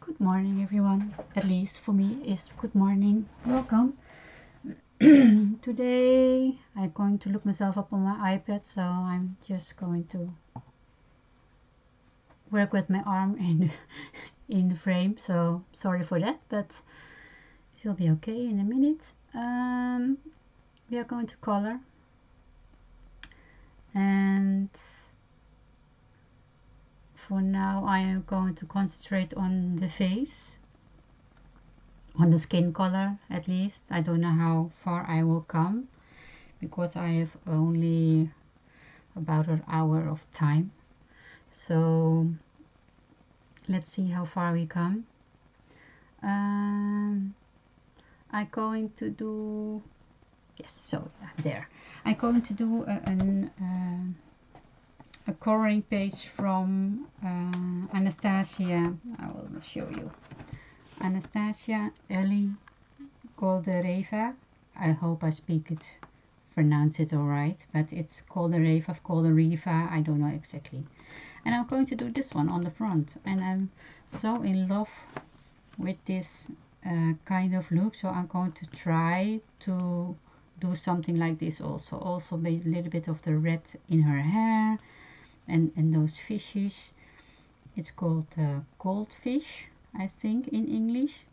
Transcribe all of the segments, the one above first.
Good morning, everyone. At least for me, is good morning. Welcome. Today, I'm going to look myself up on my iPad, so I'm just going to work with my arm in the frame. So sorry for that, but it will be okay in a minute. We are going to color, and for now, I am going to concentrate on the face. On the skin color, at least. I don't know how far I will come because I have only about an hour of time, so let's see how far we come. I'm going to do, yes, so there I'm going to do a coloring page from Anastasia. I will show you. Anastasia Eli Goldereva. I hope I pronounce it alright, but it's Goldereva, I don't know exactly. And I'm going to do this one on the front, and I'm so in love with this kind of look, so I'm going to try to do something like this also with a little bit of the red in her hair and those fishes. It's called goldfish, I think, in English.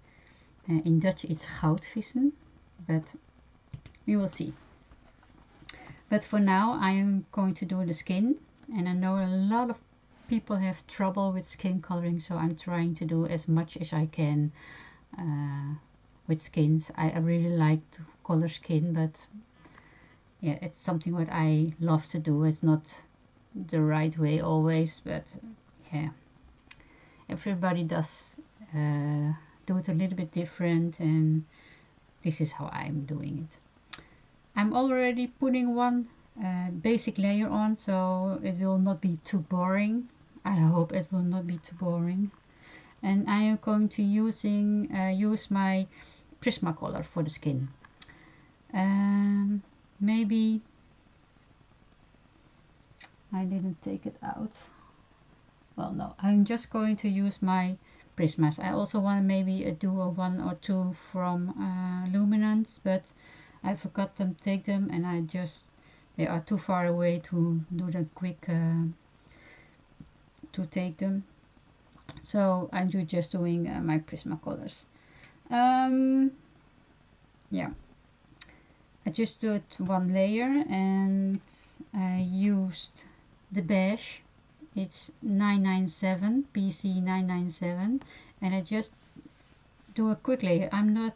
In Dutch it's goudvissen, but we will see. But for now I am going to do the skin, and I know a lot of people have trouble with skin coloring, so I'm trying to do as much as I can with skins. I really like to color skin, but yeah, it's something what I love to do. It's not the right way always, but yeah, everybody does do it a little bit different, and this is how I'm doing it. I'm already putting one basic layer on, so it will not be too boring. I hope it will not be too boring. And I am going to use my Prismacolor for the skin. Maybe I didn't take it out. Well, no, I'm just going to use my Prismas. I also want to maybe do a one or two from Luminance, but I forgot to take them, and they are too far away to do them quick to take them. So I'm just doing my Prismacolors. Yeah, I just did one layer, and I used the beige. It's 997, PC 997, and I just do a quick layer. I'm not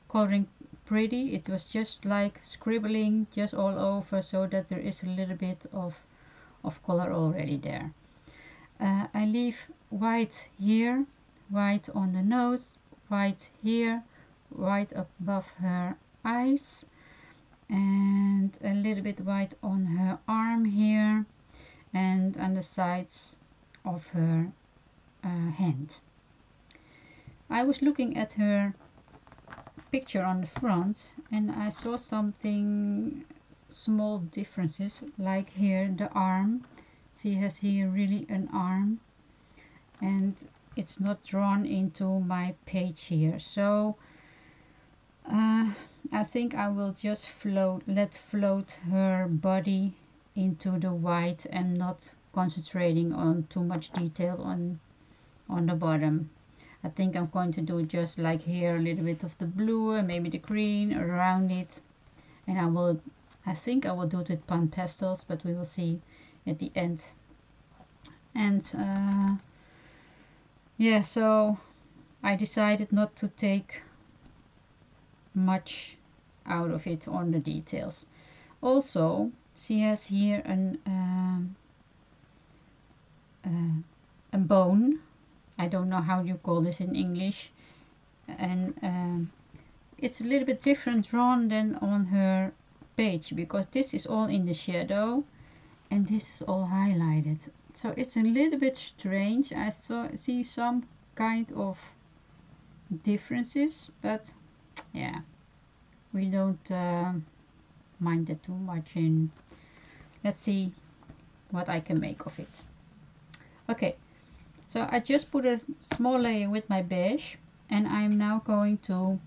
coloring pretty, it was just like scribbling just all over, so that there is a little bit of color already there. I leave white here, white on the nose, white here, white above her eyes, and a little bit white on her arm here, and on the sides of her hand. I was looking at her picture on the front, and I saw something small differences, like here the arm. She has here really an arm, and it's not drawn into my page here, so I think I will just let float her body into the white, and not concentrating on too much detail on the bottom. I think I'm going to do just like here a little bit of the blue and maybe the green around it, and I think I will do it with pan pastels, but we will see at the end. And yeah, so I decided not to take much out of it on the details. Also, she has here a bone. I don't know how you call this in English, and it's a little bit different drawn than on her page, because this is all in the shadow and this is all highlighted, so it's a little bit strange. I see some kind of differences, but yeah, we don't mind that too much, and let's see what I can make of it. Okay, So I just put a small layer with my beige, and I'm now going to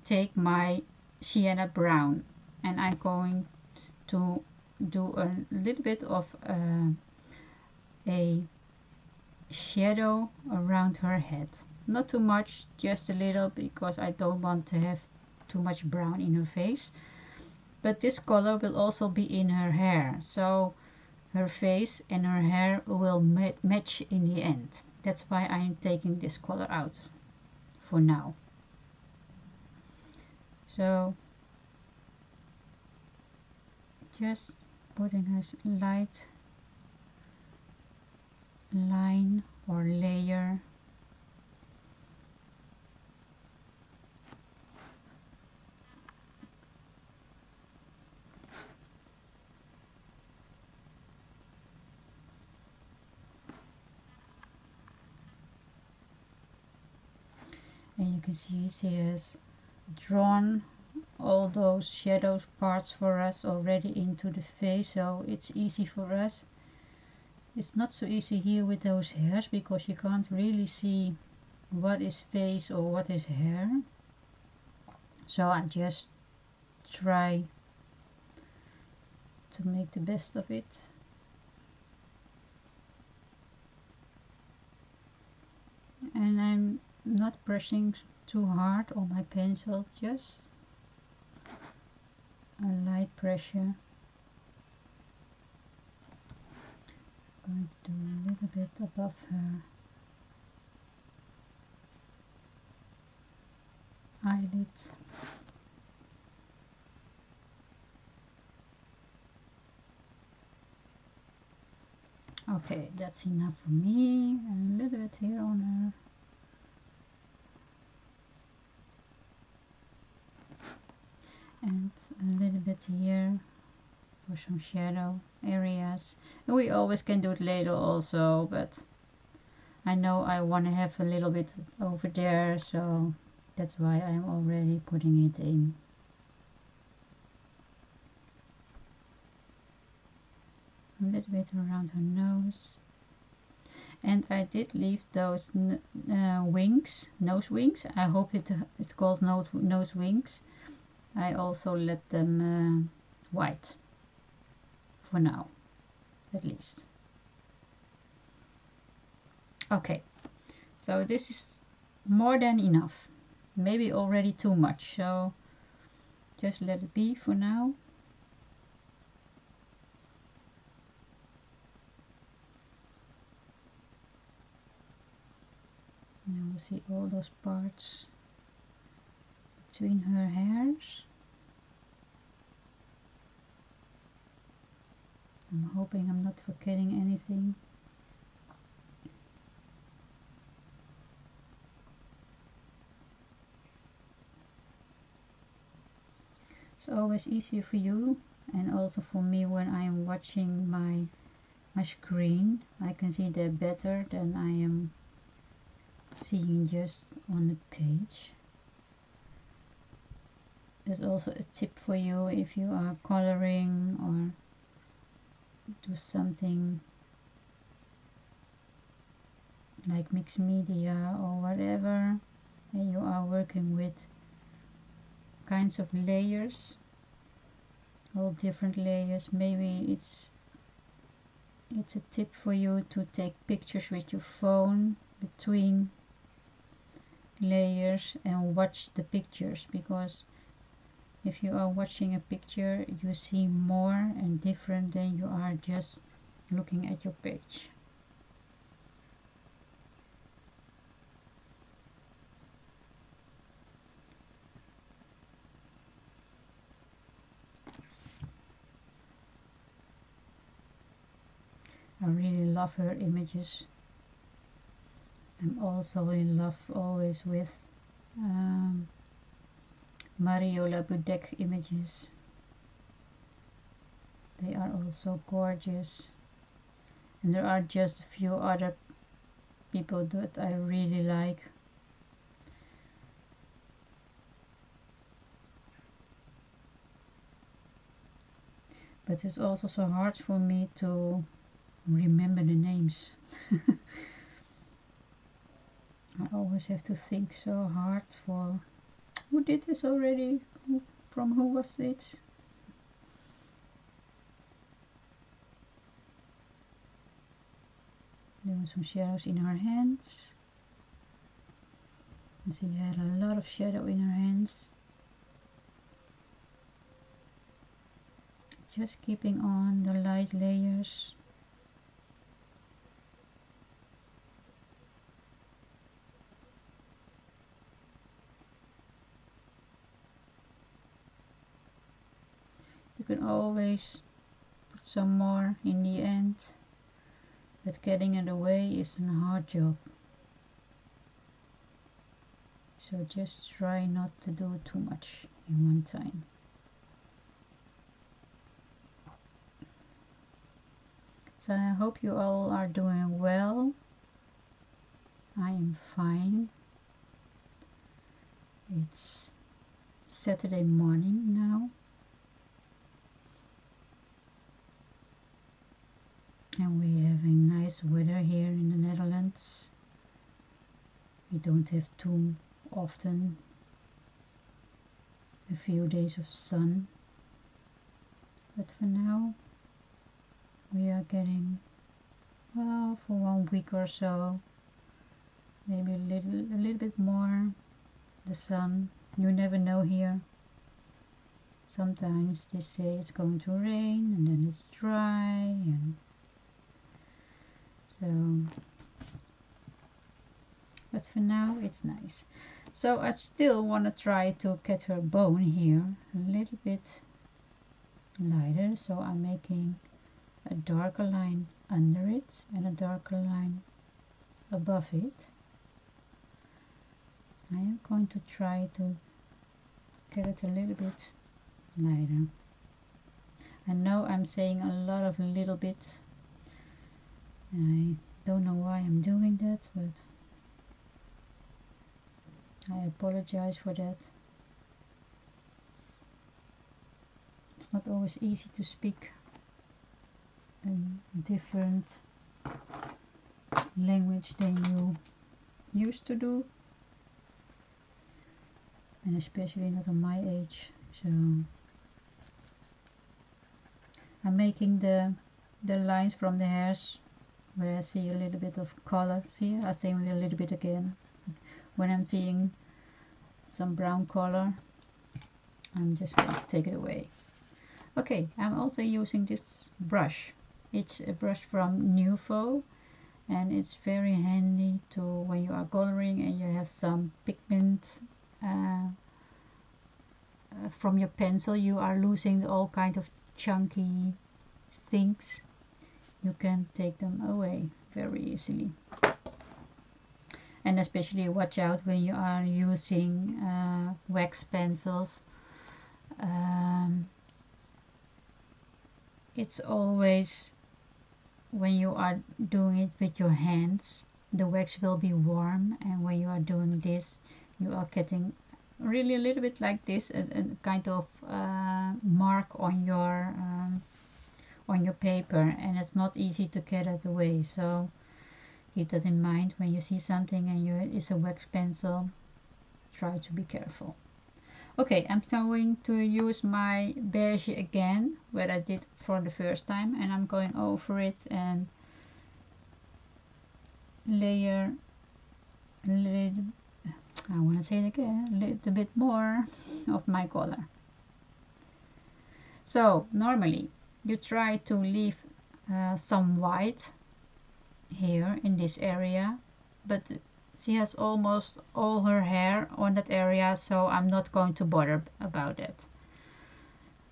take my sienna brown, and I'm going to do a little bit of a shadow around her head. Not too much, just a little, because I don't want to have too much brown in her face. But this color will also be in her hair, so her face and her hair will match in the end. That's why I'm taking this color out for now. So just putting a light line or layer. And you can see she has drawn all those shadow parts for us already into the face, so it's easy for us. It's not so easy here with those hairs, because you can't really see what is face or what is hair. So I just try to make the best of it. And I'm not brushing too hard on my pencil, just a light pressure. I'm going to do a little bit above her eyelid. Okay, that's enough for me. And a little bit here on her. And a little bit here for some shadow areas. And we always can do it later also, but I know I want to have a little bit over there, so that's why I'm already putting it in. A little bit around her nose. And I did leave those wings, nose wings. I hope it's called nose wings. I also let them white for now, at least. Okay, so this is more than enough, maybe already too much, so just let it be for now. Now we'll see all those parts between her hairs. I'm hoping I'm not forgetting anything. It's always easier for you and also for me when I'm watching my screen. I can see that better than I am seeing just on the page. There's also a tip for you if you are coloring or do something like mixed media or whatever, and you are working with kinds of layers, all different layers. Maybe it's a tip for you to take pictures with your phone between layers and watch the pictures, because if you are watching a picture you see more and different than you are just looking at your page. I really love her images. I'm also in love always with Mariola Budek images. They are also gorgeous. And there are just a few other people that I really like. But it's also so hard for me to remember the names. always have to think so hard for who did this already, from who was this. Doing some shadows in her hands. And she had a lot of shadow in her hands. Just keeping on the light layers. You can always put some more in the end, but getting it away is a hard job. So just try not to do too much in one time. So I hope you all are doing well. I am fine. It's Saturday morning now. And we have a nice weather here in the Netherlands. We don't have too often a few days of sun, but for now we are getting, well, for 1 week or so, maybe a little bit more the sun. You never know here. Sometimes they say it's going to rain and then it's dry, and so, but for now it's nice. So I still want to try to get her bone here a little bit lighter, so I'm making a darker line under it and a darker line above it. I am going to try to get it a little bit lighter. I know I'm saying a lot of little bit. I don't know why I'm doing that, but I apologize for that. It's not always easy to speak a different language than you used to do, and especially not on my age. So I'm making the lines from the hairs where I see a little bit of color. See, I see a little bit again. When I'm seeing some brown color, I'm just going to take it away. Okay, I'm also using this brush. It's a brush from Nuvo, and it's very handy to when you are coloring and you have some pigment from your pencil. You are losing all kind of chunky things. You can take them away very easily. And especially watch out when you are using wax pencils. It's always, when you are doing it with your hands, the wax will be warm, and when you are doing this, you are getting really a little bit like this, a kind of mark on your paper, and it's not easy to get it away. So keep that in mind when you see something and it's a wax pencil. Try to be careful. Okay, I'm going to use my beige again, what I did for the first time, and I'm going over it and layer a little, I want to say it again, a little bit more of my color. So normally you try to leave some white here in this area, but she has almost all her hair on that area, so I'm not going to bother about it.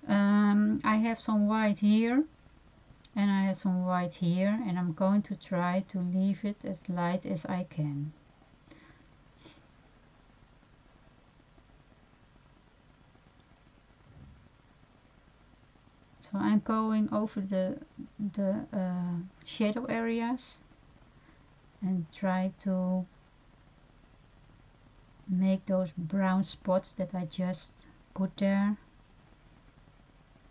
I have some white here and I have some white here, and I'm going to try to leave it as light as I can. So I'm going over the shadow areas and try to make those brown spots that I just put there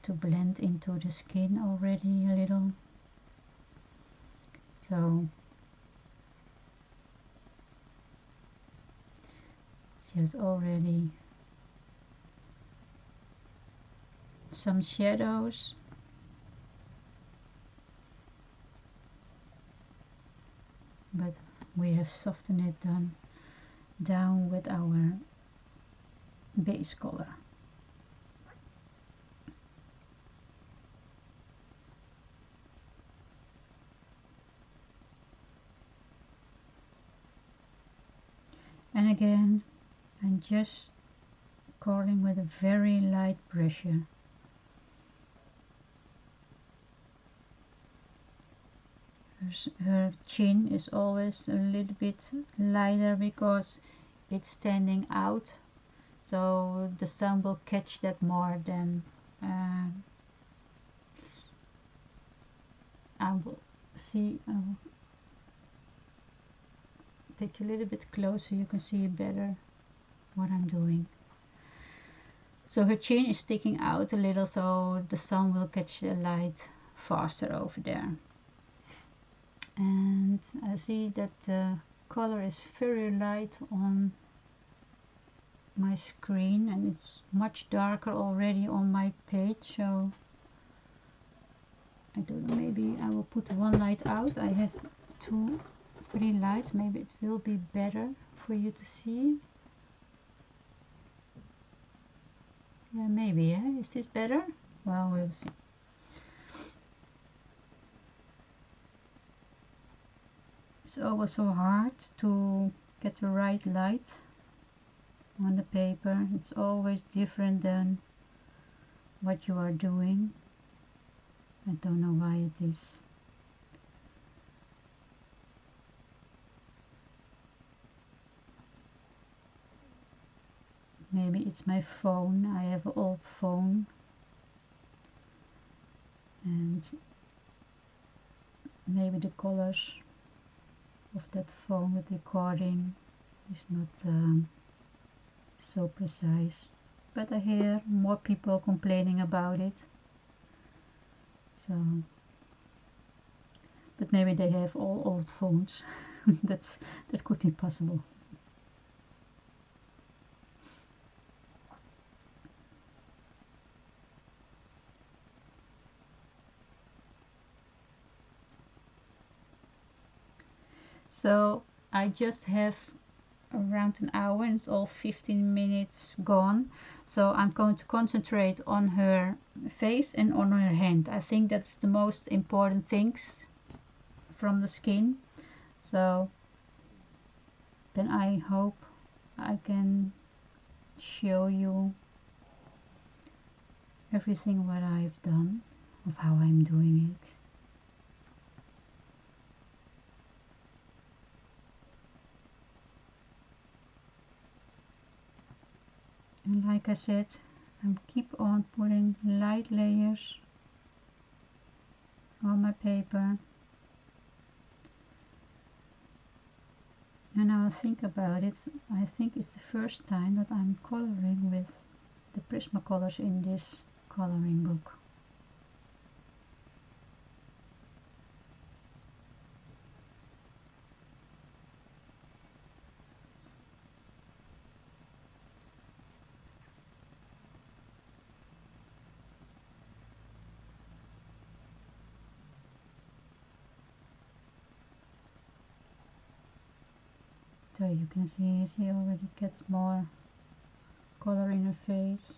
to blend into the skin already a little. So She has already some shadows. But we have softened it down with our base color. And again, I'm just coloring with a very light brush. Her chin is always a little bit lighter because it's standing out, so the sun will catch that more than I will see. I will take you a little bit closer, you can see better what I'm doing. So her chin is sticking out a little, so the sun will catch the light faster over there. And I see that the color is very light on my screen, and it's much darker already on my page, so I don't know, maybe I will put one light out. I have 2-3 lights, maybe it will be better for you to see. Yeah, maybe, yeah? Is this better? Well, we'll see. It's always so hard to get the right light on the paper. It's always different than what you are doing. I don't know why it is. Maybe it's my phone. I have an old phone, and maybe the colors of that phone with recording is not so precise. But I hear more people complaining about it. So, but maybe they have all old phones. that could be possible. So I just have around an hour, and it's all 15 minutes gone. So I'm going to concentrate on her face and on her hand. I think that's the most important things from the skin. So then I hope I can show you everything what I've done, of how I'm doing it. And like I said, I keep on putting light layers on my paper. And now I think about it, I think it's the first time that I'm coloring with the Prismacolors in this coloring book. So you can see she already gets more color in her face.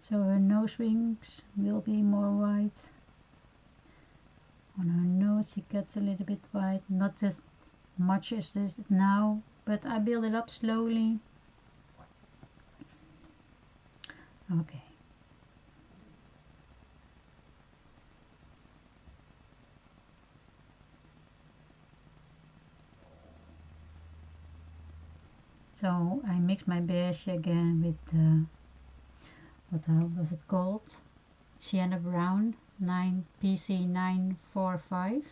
So her nose rings will be more white. On her nose she gets a little bit white, not as much as this now, but I build it up slowly. Okay. So I mix my beige again with what was it called? Sienna Brown PC 945.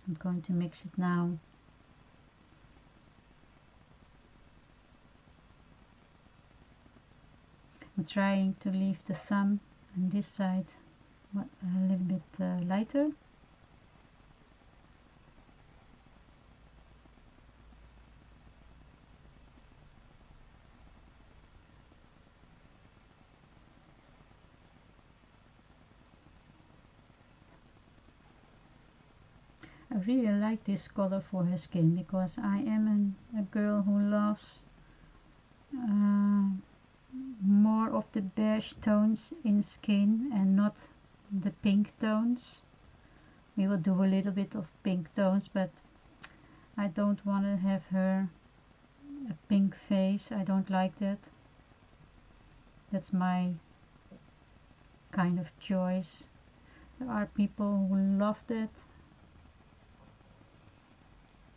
I'm going to mix it now I'm trying to leave the thumb on this side a little bit lighter. I really like this color for her skin because I am a girl who loves more of the beige tones in skin and not the pink tones. We will do a little bit of pink tones, but I don't want to have her a pink face. I don't like that. That's my kind of choice. There are people who love that,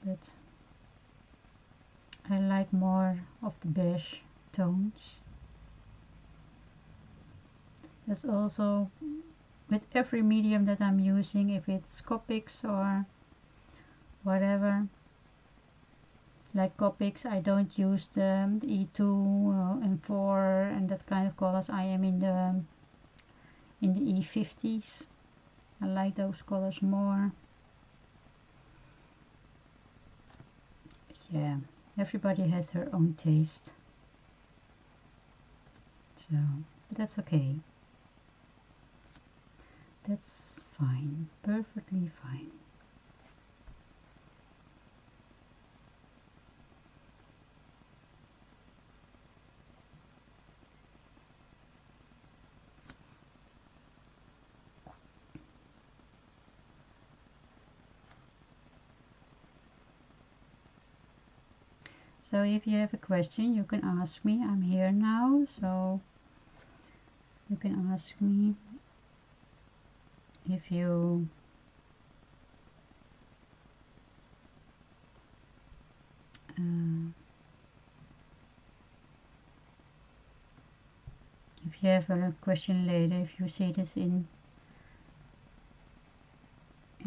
but I like more of the beige tones. That's also with every medium that I'm using, if it's Copics or whatever. Like Copics, I don't use the E2 and 4 and that kind of colors. I am in the E50s. I like those colors more. Yeah, everybody has her own taste. So, but that's okay. That's fine, perfectly fine. So if you have a question, you can ask me. I'm here now, so you can ask me if you have a question later, if you see this in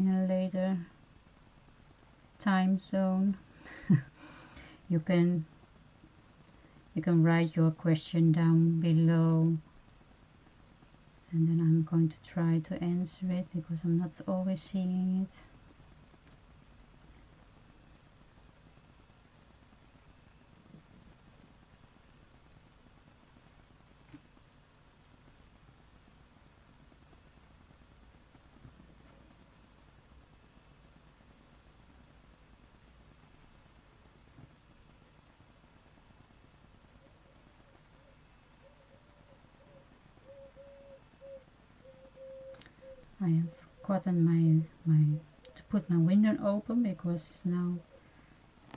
a later time zone. you can write your question down below, and then I'm going to try to answer it because I'm not always seeing it. I have gotten to put my window open because it's now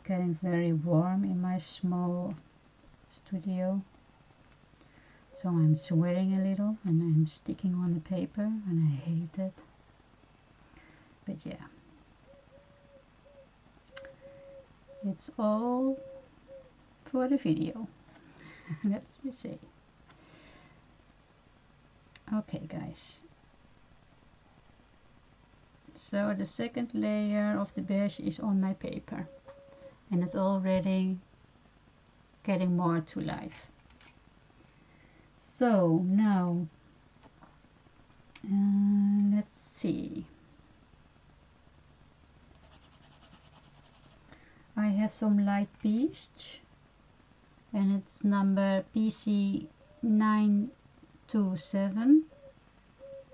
getting very warm in my small studio. So I'm sweating a little and I'm sticking on the paper and I hate it. But yeah, it's all for the video. Let me see. Okay guys, so the second layer of the beige is on my paper and it's already getting more to life. So now let's see, I have some light beige and it's number PC 927,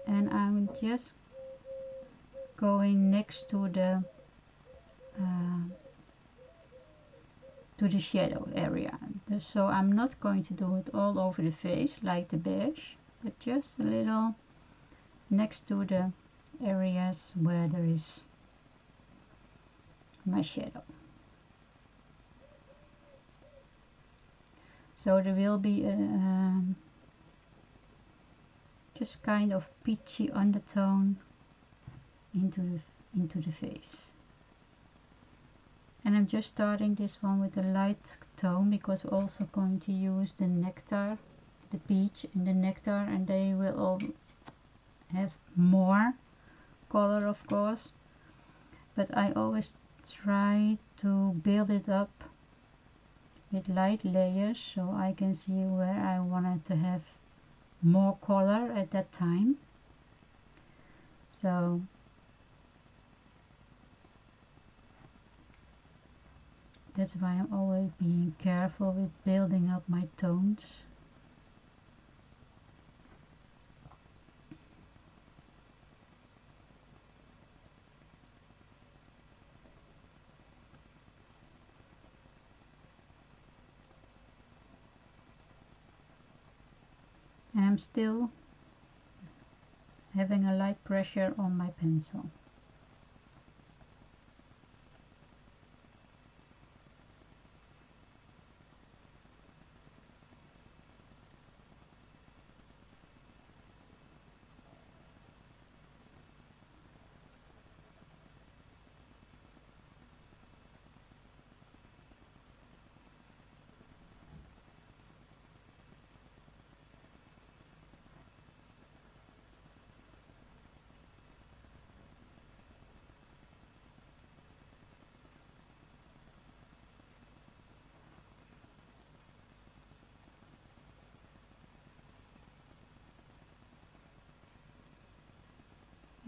and I'm just going next to the shadow area. So I'm not going to do it all over the face like the beige, but just a little next to the areas where there is my shadow. So there will be a just kind of peachy undertone into the face. And I'm just starting this one with a light tone because we're also going to use the nectar, the peach and the nectar, and they will all have more color of course, but I always try to build it up with light layers so I can see where I wanted to have more color at that time. So that's why I'm always being careful with building up my tones. And I'm still having a light pressure on my pencil.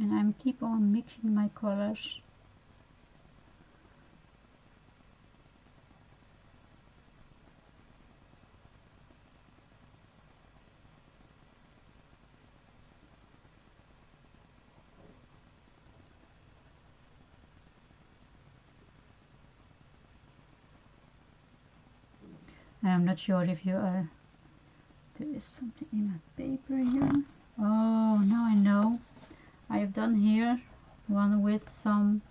And I'm keep on mixing my colors. And I'm not sure if you are, there is something in my paper here. Oh, now I know. I have done here one with some,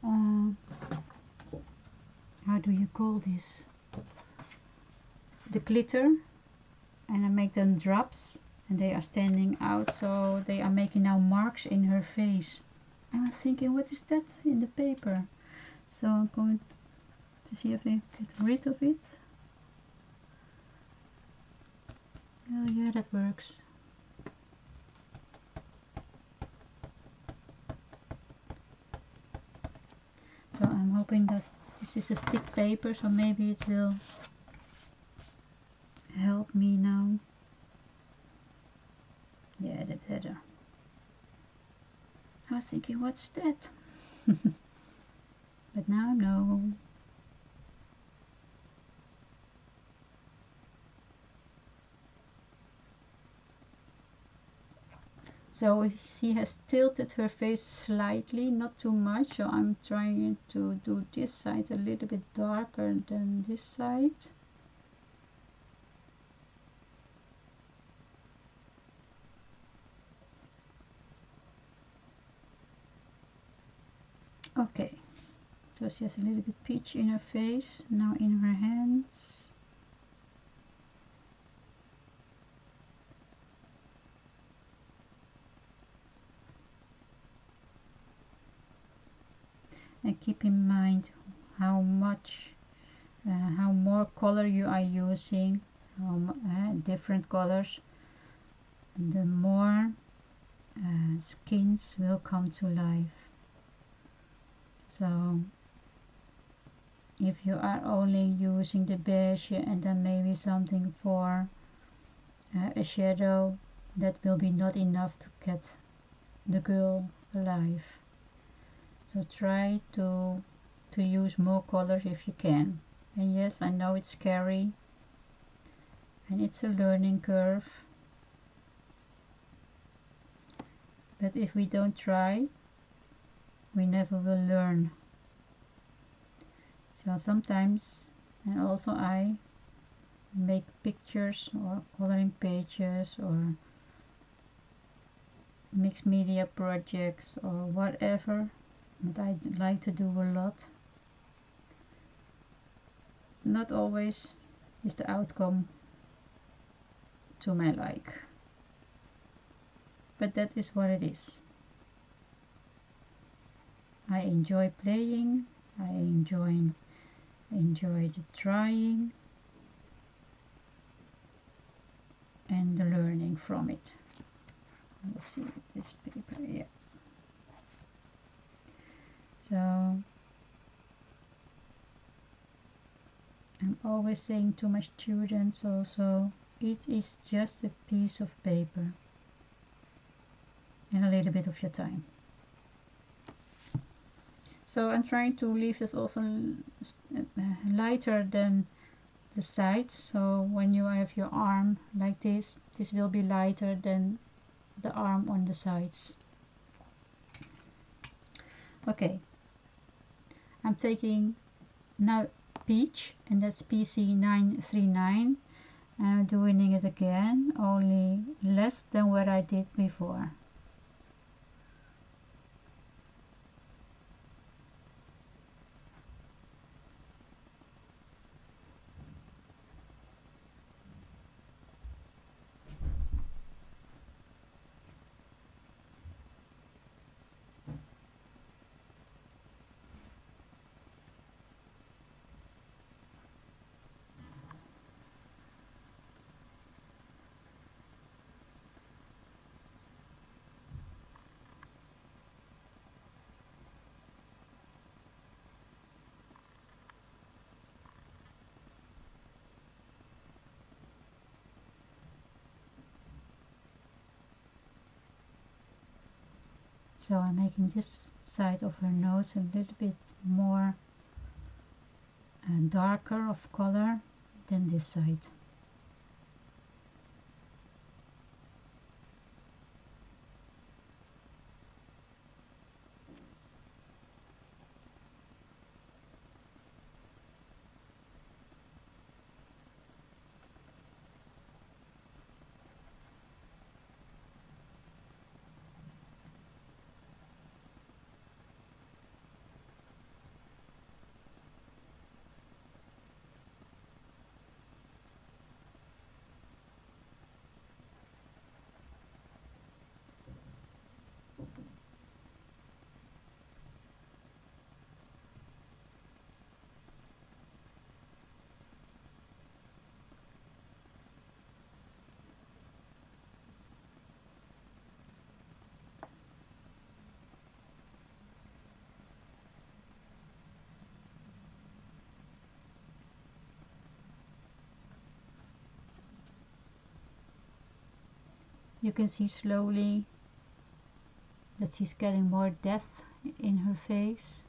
how do you call this? The glitter. And I make them drops and they are standing out, so they are making now marks in her face. And I'm thinking, what is that in the paper? So I'm going to see if I get rid of it. Oh yeah, that works. So I'm hoping that this is a thick paper, so maybe it will help me now. Yeah, that's better. I was thinking, what's that? But now I know. So she has tilted her face slightly, not too much, so I'm trying to do this side a little bit darker than this side. Okay, so she has a little bit peach in her face, now in her hands. And keep in mind how much, how more color you are using, different colors, the more skins will come to life. So if you are only using the beige and then maybe something for a shadow, that will be not enough to get the girl alive. So try to use more colors if you can. And yes, I know it's scary and it's a learning curve, but if we don't try, we never will learn. So sometimes, and also I make pictures or coloring pages or mixed media projects or whatever that I like to do a lot. Not always is the outcome to my like, but that is what it is. I enjoy playing, I enjoy the trying and the learning from it. Let's see this paper, yeah. So I'm always saying to my students also, it is just a piece of paper and a little bit of your time. So I'm trying to leave this also lighter than the sides, so when you have your arm like this will be lighter than the arm on the sides. Okay, I'm taking now peach, and that's PC939, and I'm doing it again, only less than what I did before. So I'm making this side of her nose a little bit more darker of color than this side. You can see slowly that she's getting more depth in her face.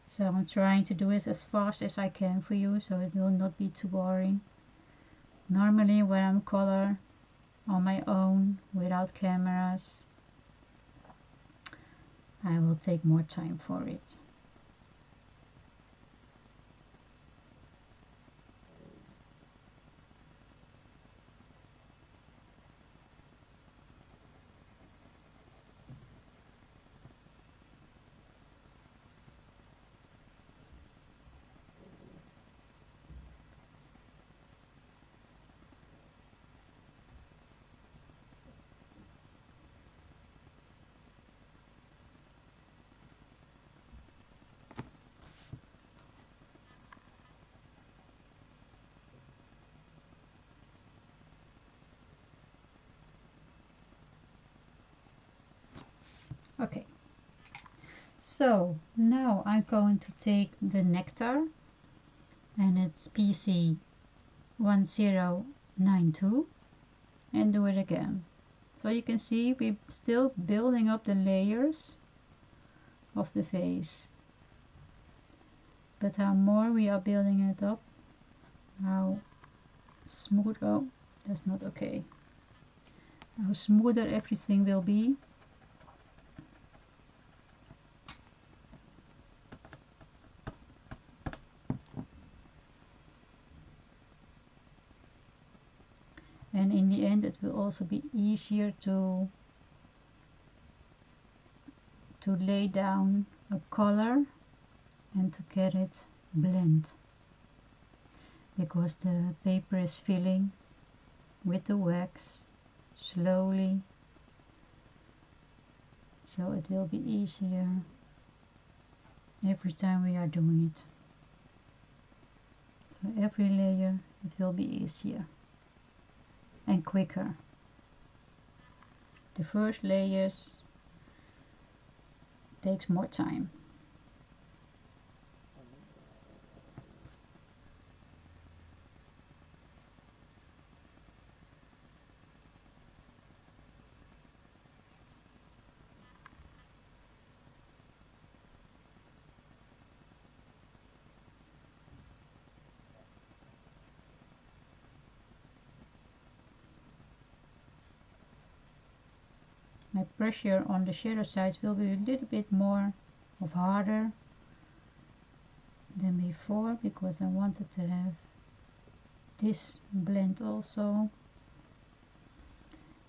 So I'm trying to do this as fast as I can for you, so it will not be too boring. Normally when I'm color on my own without cameras, I will take more time for it. Okay, so now I'm going to take the nectar, and it's PC1092, and do it again. So you can see we're still building up the layers of the face, but how more we are building it up, how smooth, oh, that's not okay, how smoother everything will be. and in the end it will also be easier to lay down a color and to get it blend, because the paper is filling with the wax slowly, so it will be easier every time we are doing it. So every layer it will be easier and quicker. The first layers takes more time. My pressure on the shadow sides will be a little bit more of harder than before, because I wanted to have this blend also.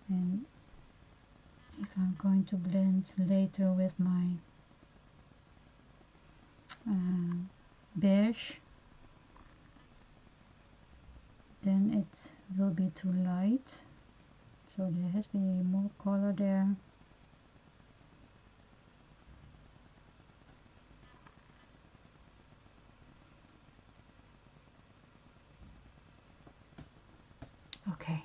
And if I'm going to blend later with my beige, then it will be too light, so there has to be more color there. Okay.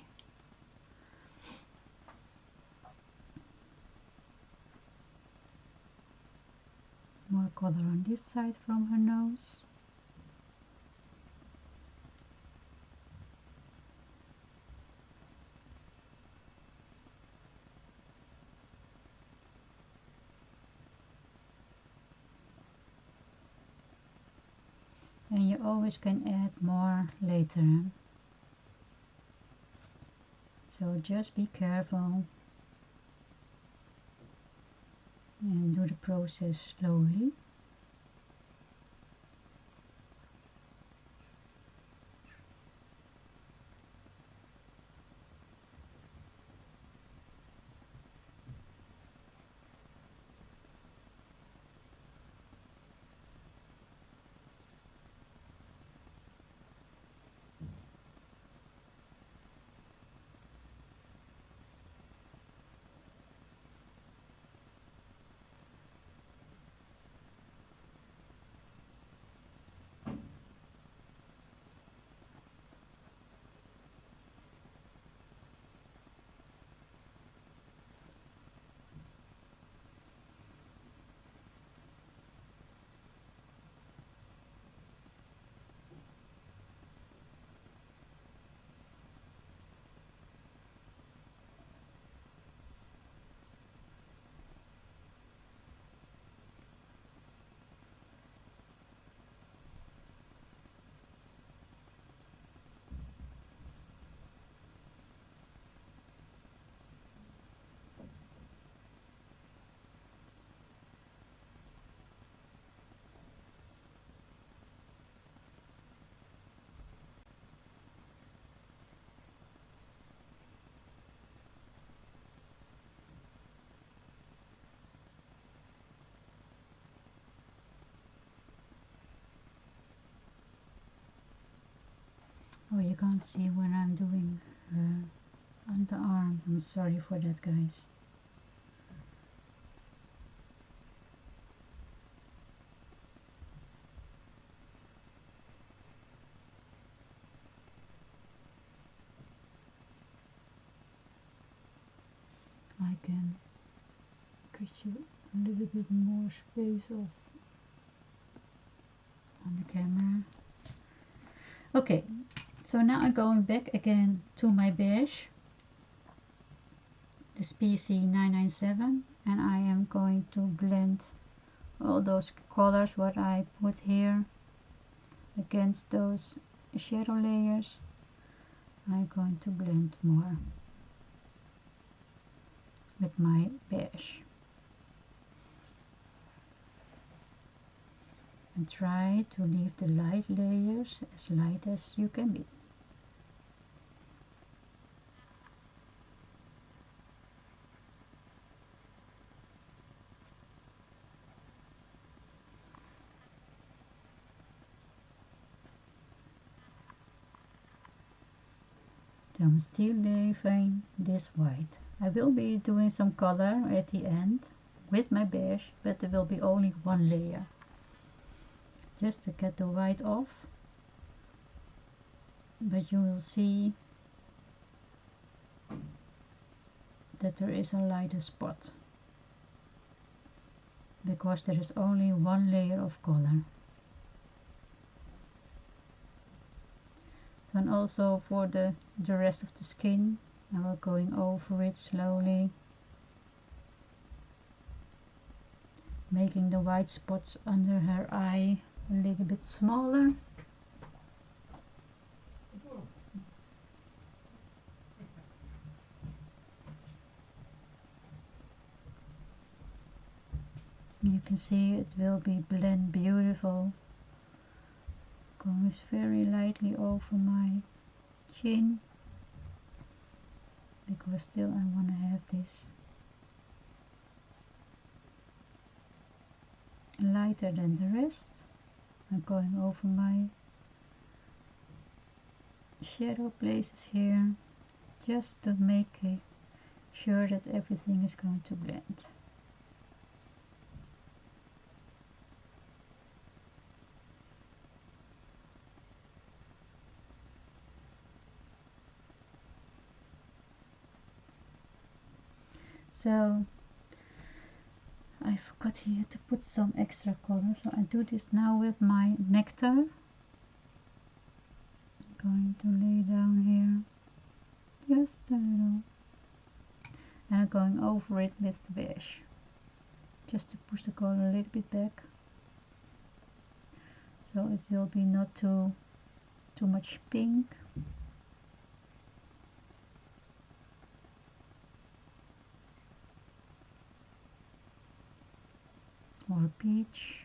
More color on this side from her nose. And you always can add more later. So just be careful and do the process slowly. Oh, you can't see when I'm doing underarm. I'm sorry for that, guys. I can get you a little bit more space on the camera. Okay, so now I'm going back again to my beige, this PC997, and I am going to blend all those colors what I put here against those shadow layers. I'm going to blend more with my beige and try to leave the light layers as light as you can be. So I'm still leaving this white. I will be doing some color at the end with my beige, but there will be only one layer. Just to get the white off. But you will see that there is a lighter spot. Because there is only one layer of color. And also for the rest of the skin, I will going over it slowly, making the white spots under her eye a little bit smaller. You can see it will be blend beautiful. Goes very lightly over my chin, because still I want to have this lighter than the rest. I'm going over my shadow places here, just to make sure that everything is going to blend. So I forgot here to put some extra color, so I do this now with my nectar. I'm going to lay down here just a little, and I'm going over it with the beige, just to push the color a little bit back, so it will be not too much pink. Or peach.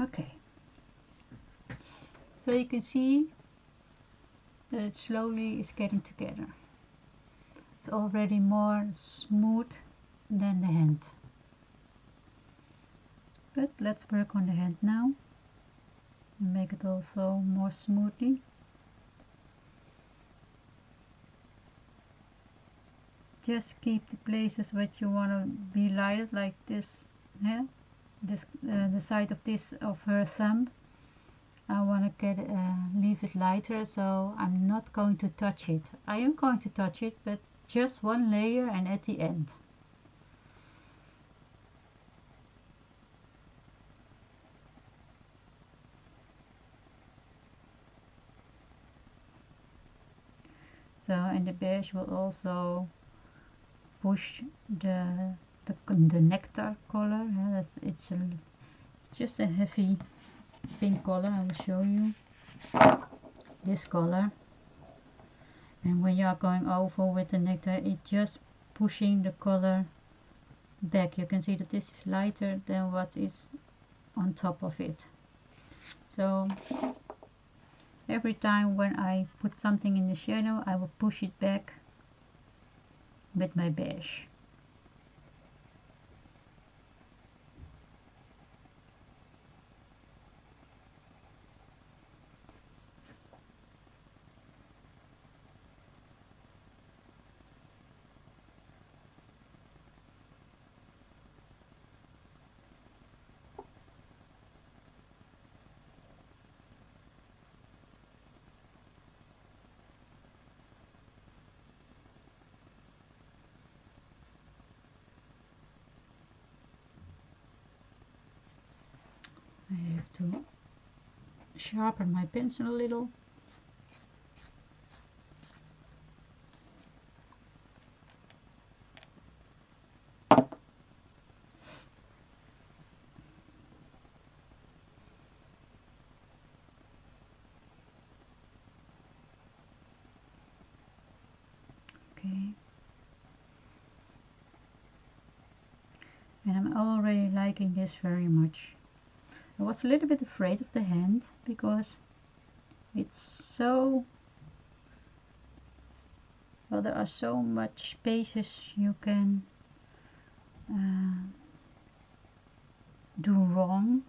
Okay, so you can see that it slowly is getting together. It's already more smooth than the hand. But let's work on the hand now and make it also more smoothly. Just keep the places where you want to be lighted, like this, yeah? This the side of this of her thumb. I want to get leave it lighter, so I'm not going to touch it. I am going to touch it, but just one layer and at the end. So, and the beige will also push the nectar color. It's just a heavy pink color. I will show you this color. And when you are going over with the nectar, it's just pushing the color back. You can see that this is lighter than what is on top of it. So every time when I put something in the shadow, I will push it back with my beige. I have to sharpen my pencil a little. Okay. And I'm already liking this very much. I was a little bit afraid of the hand because it's so, well, there are so much spaces you can do wrong.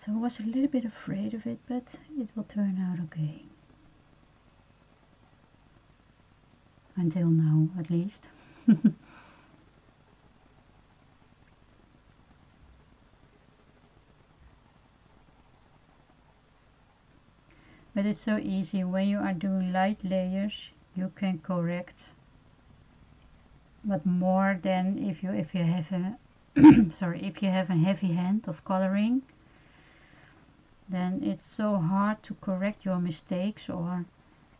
So I was a little bit afraid of it, but it will turn out okay. Until now, at least. But it's so easy. When you are doing light layers, you can correct. But more than if you have a sorry, if you have a heavy hand of coloring, then it's so hard to correct your mistakes or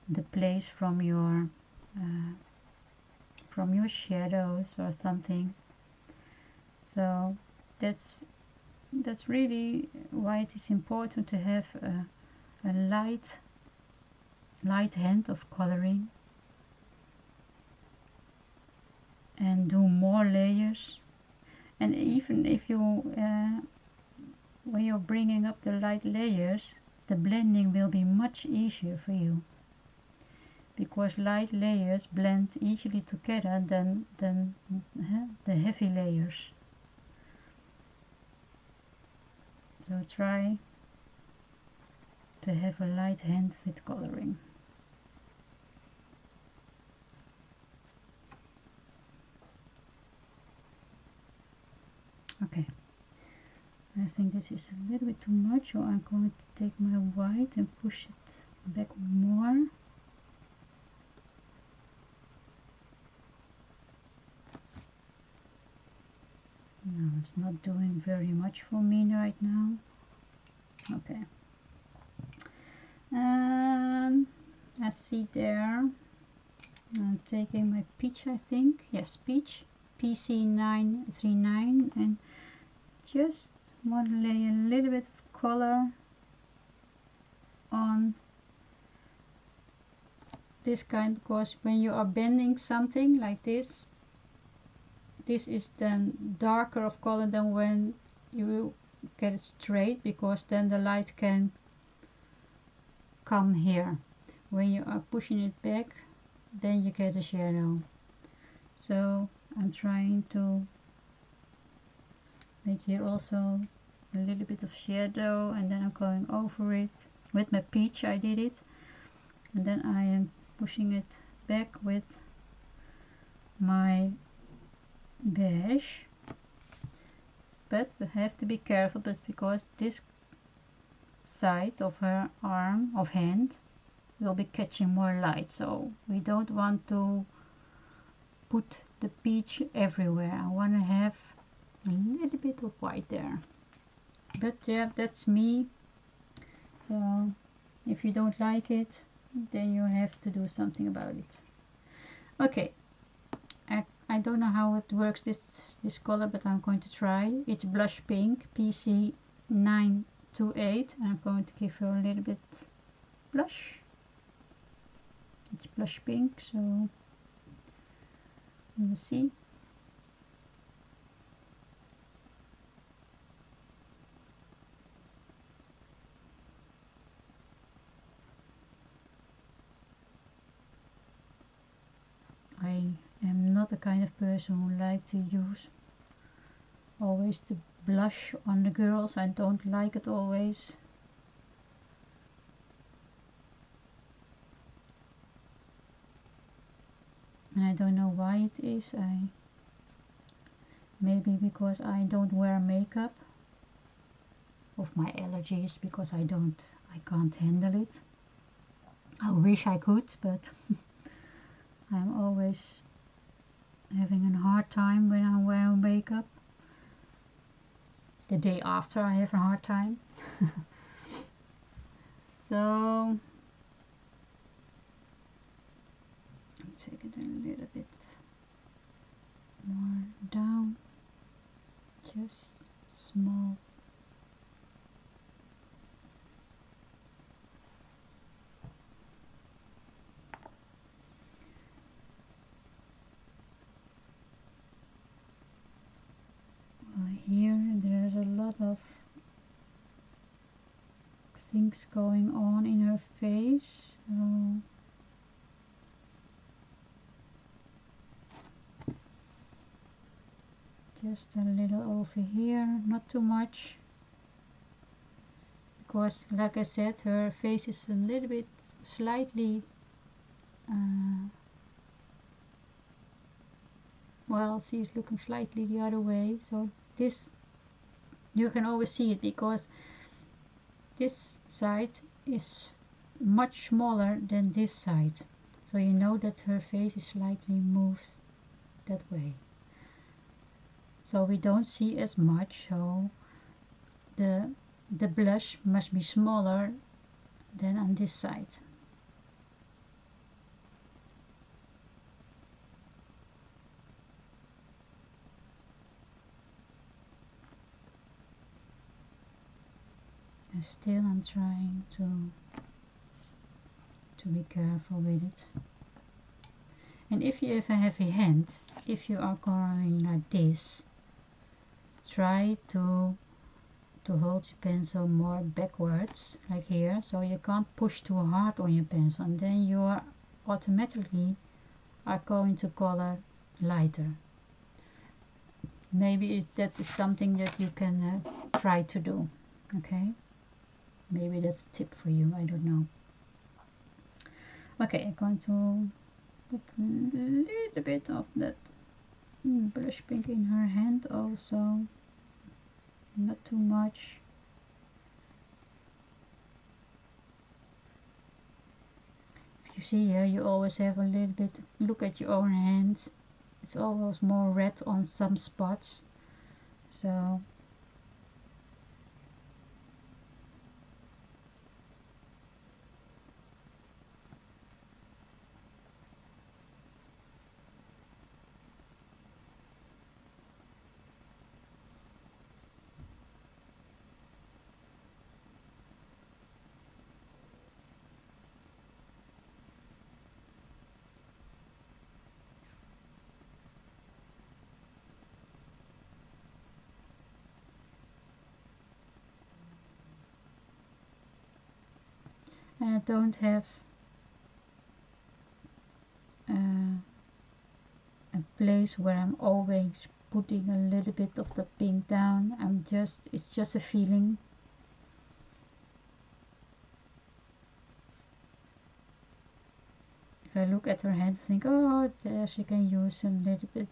the place from your shadows or something. So that's really why it is important to have a light hand of coloring and do more layers. And even if you when you're bringing up the light layers, the blending will be much easier for you, because light layers blend easily together than the heavy layers. So try to have a light hand with coloring. Okay, I think this is a little bit too much, so I'm going to take my white and push it back more. No, it's not doing very much for me right now. Okay. I see there. I'm taking my peach, I think. Yes, peach. PC939, and just want to lay a little bit of color on this kind, because when you are bending something like this, this is then darker of color than when you get it straight, because then the light can come here. When you are pushing it back, then you get a shadow. So I'm trying to make here also a little bit of shadow, and then I'm going over it with my peach. I did it, and then I am pushing it back with my beige. But we have to be careful, because this side of her arm of hand will be catching more light, so we don't want to put the peach everywhere. I want to have a little bit of white there. But yeah, that's me. So if you don't like it, then you have to do something about it. Okay, I don't know how it works, this color, but I'm going to try. It's blush pink, PC928. I'm going to give her a little bit blush. It's blush pink, so you will see. I am not the kind of person who like to use always the blush on the girls. I don't like it always. And I don't know why it is. Maybe because I don't wear makeup, of my allergies, because I can't handle it. I wish I could, but I'm always having a hard time when I'm wearing makeup. the day after I have a hard time. So take it a little bit more down, just small. Here there's a lot of things going on in her face. So just a little over here, not too much, because like I said, her face is a little bit slightly well, she's looking slightly the other way, so this, you can always see it because this side is much smaller than this side, so you know that her face is slightly moved that way, so we don't see as much, so the blush must be smaller than on this side. And still I'm trying to be careful with it. And if you have a heavy hand, if you are coloring like this, try to hold your pencil more backwards, like here, so you can't push too hard on your pencil, and then you are automatically are going to color lighter. Maybe that is something that you can try to do. Okay, maybe that's a tip for you, I don't know. Okay, I'm going to put a little bit of that blush pink in her hand also, not too much. If you see here, you always have a little bit, look at your own hand, it's always more red on some spots, so and I don't have a place where I'm always putting a little bit of the pink down. It's just a feeling. If I look at her hand, think, oh, there she can use a little bit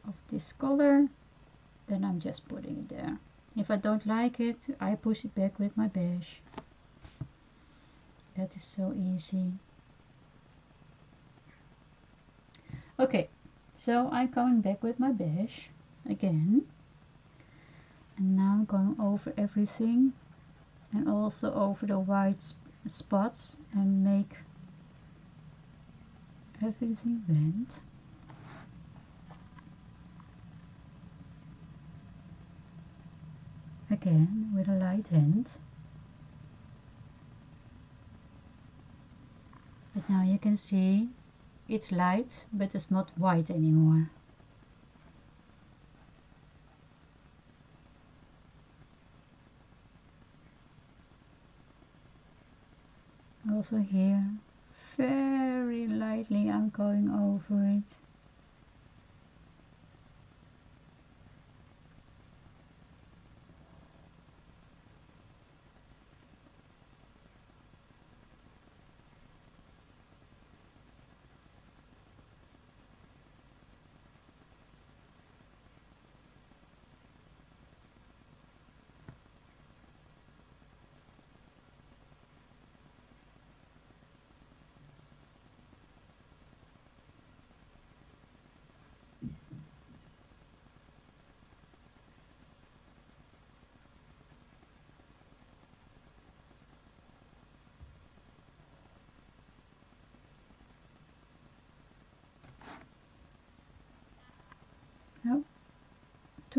of this color, then I'm just putting it there. If I don't like it, I push it back with my beige. That is so easy. Okay, so I'm coming back with my beige again, and now I'm going over everything and also over the white spots and make everything blend. Again with a light hand. But now you can see it's light, but it's not white anymore. Also here, very lightly I'm going over it.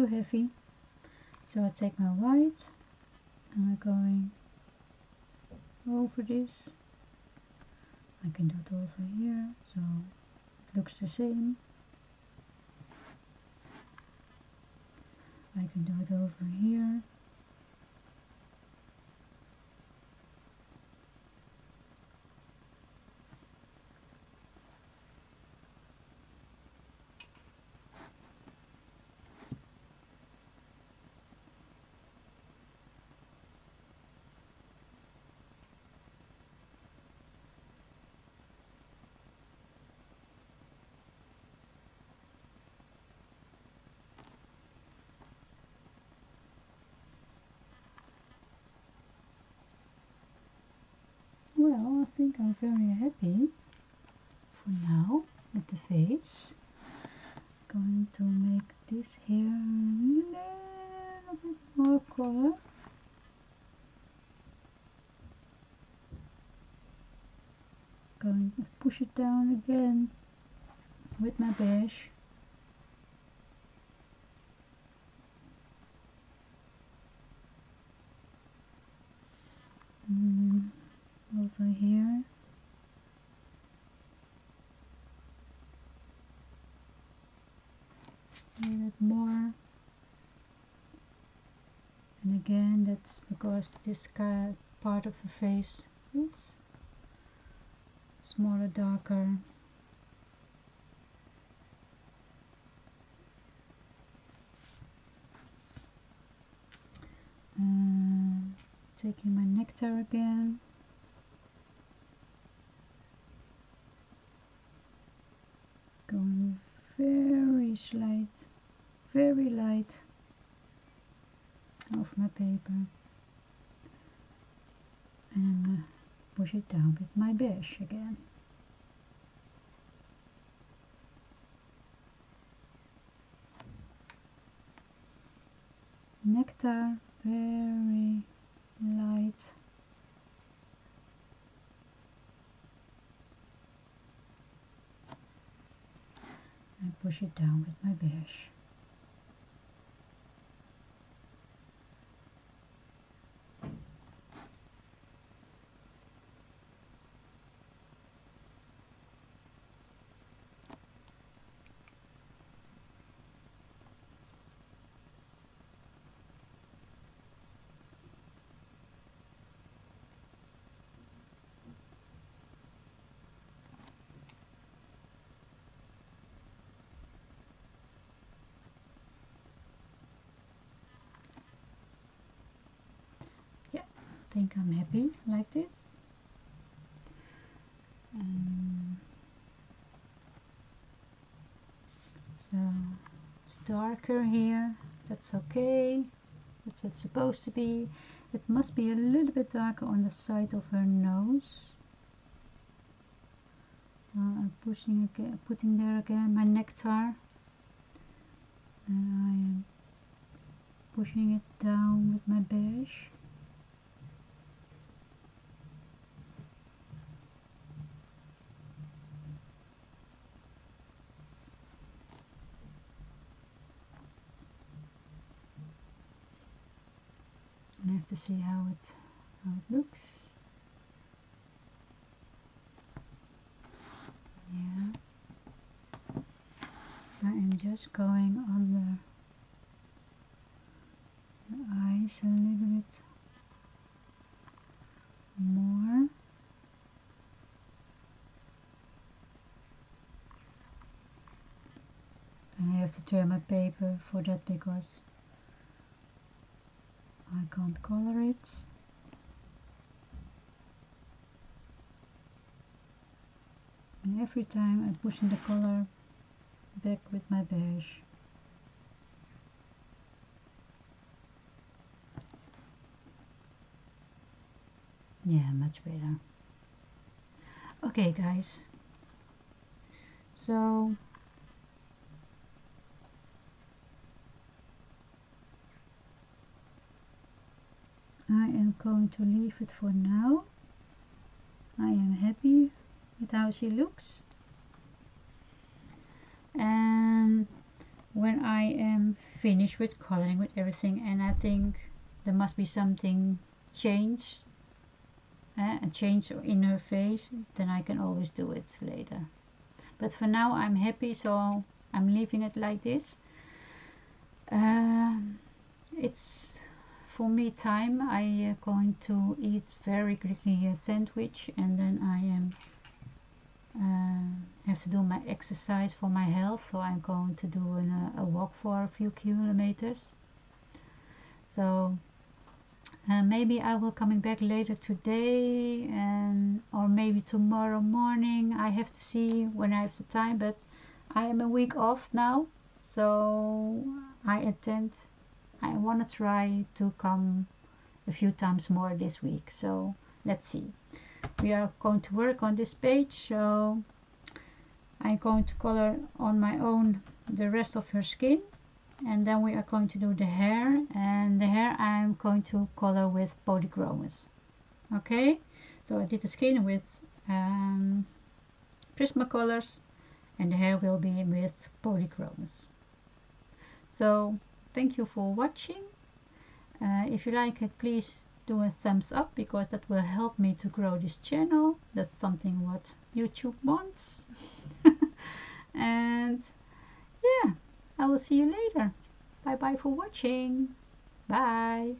too heavy. So I take my white and I'm going over this. I can do it also here, so it looks the same. I can do it over here. Well, I think I'm very happy for now with the face. Going to make this here a little bit more color. Going to push it down again with my beige. Also here. A little bit more. And again, that's because this part of the face is smaller, darker. Taking my nectar again. Going very slight, very light off my paper. And push it down with my beige again. Nectar, very light. And push it down with my beige. I think I'm happy like this. So it's darker here, that's okay, that's what it's supposed to be. It must be a little bit darker on the side of her nose. So I'm putting there again my nectar, and I am pushing it down with my beige. I have to see how it looks. Yeah, I am just going under the eyes a little bit more. And I have to turn my paper for that because I can't color it. And every time I'm pushing the color back with my beige. Yeah, much better. Okay guys, so I am going to leave it for now. I am happy with how she looks, and when I am finished with coloring with everything and I think there must be something a change in her face, then I can always do it later. But for now I'm happy, so I'm leaving it like this. It's for me time. I am going to eat very quickly a sandwich, and then I am have to do my exercise for my health, so I'm going to do a walk for a few kilometers. So maybe I will coming back later today, and or maybe tomorrow morning. I have to see when I have the time, but I am a week off now, so I want to try to come a few times more this week. So let's see. We are going to work on this page, so I'm going to color on my own the rest of her skin, and then we are going to do the hair, and the hair I'm going to color with polychromos. Okay, so I did the skin with Prismacolors, and the hair will be with polychromos. So thank you for watching. If you like it, please do a thumbs up, because that will help me to grow this channel. That's something what YouTube wants. And yeah, I will see you later. Bye bye for watching. Bye.